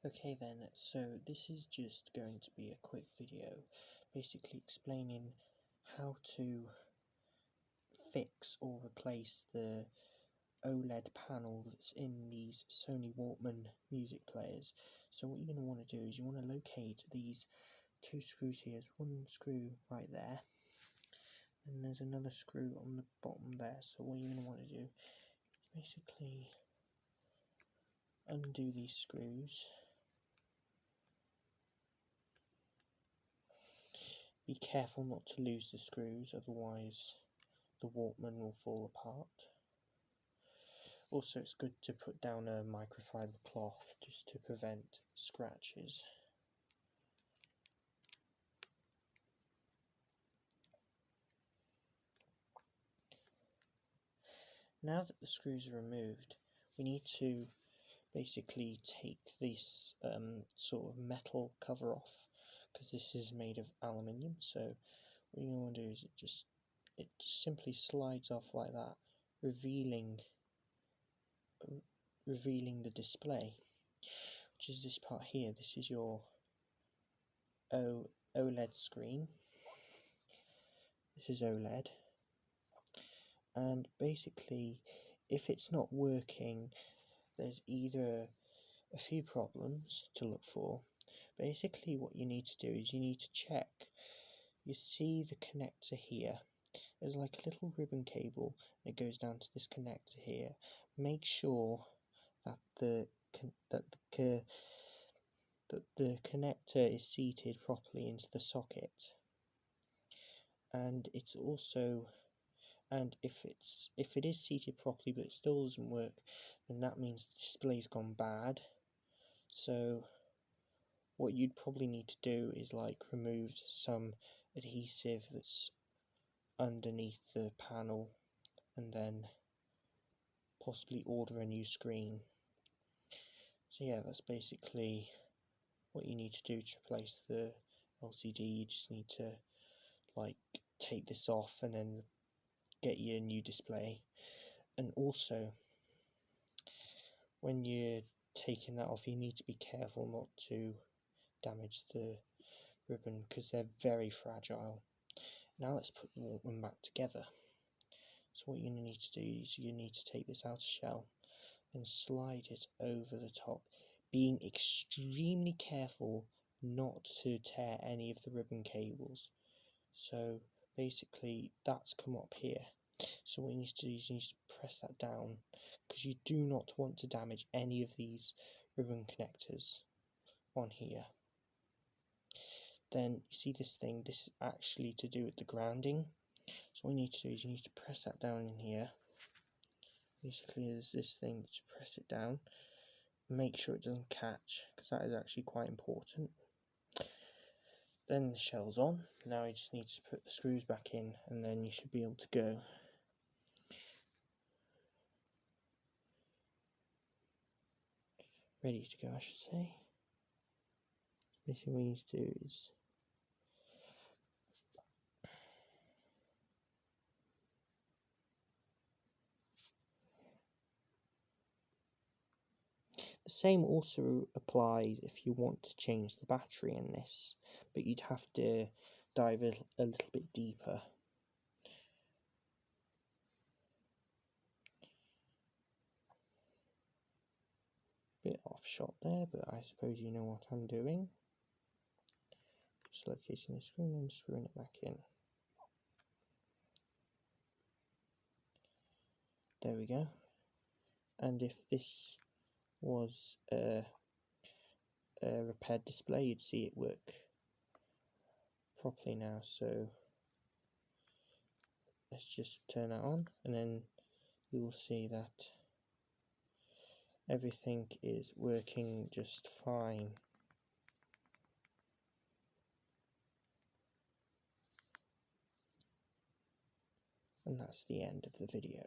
Okay then, so this is just going to be a quick video basically explaining how to fix or replace the OLED panel that's in these Sony Walkman music players. So what you're going to want to do is you want to locate these two screws here. There's one screw right there and there's another screw on the bottom there. So what you're going to want to do is basically undo these screws. Be careful not to lose the screws, otherwise the Walkman will fall apart. Also, it's good to put down a microfiber cloth just to prevent scratches. Now that the screws are removed, we need to basically take this sort of metal cover off, because this is made of aluminium. So what you want to do is it just simply slides off like that, revealing the display, which is this part here. This is your OLED screen. This is OLED, and basically if it's not working, there's either a few problems to look for. Basically what you need to do is you need to check. You see the connector here, there's like a little ribbon cable and it goes down to this connector here. Make sure that the connector is seated properly into the socket, and it's also, and if it is seated properly but it still doesn't work, then that means the display's gone bad. So what you'd probably need to do is like remove some adhesive that's underneath the panel and then possibly order a new screen. So yeah, that's basically what you need to do to replace the LCD. You just need to like take this off and then get your new display. And also when you're taking that off, you need to be careful not to damage the ribbon because they're very fragile. Now let's put the Walkman back together. So what you're going to need to do is you need to take this outer shell and slide it over the top, being extremely careful not to tear any of the ribbon cables. So basically that's come up here. So what you need to do is you need to press that down, because you do not want to damage any of these ribbon connectors on here. Then you see this thing, this is actually to do with the grounding. So what you need to do is you need to press that down in here. Basically there's this thing to press it down. Make sure it doesn't catch, because that is actually quite important. Then the shell's on. Now you just need to put the screws back in and then you should be able to go. Ready to go, I should say. Basically what you need to do is the same also applies if you want to change the battery in this, but you'd have to dive a little bit deeper. Bit off shot there, but I suppose you know what I'm doing. Just locating the screw and then screwing it back in. There we go. And if this was a repaired display, you'd see it work properly now. So let's just turn that on and then you will see that everything is working just fine. And that's the end of the video.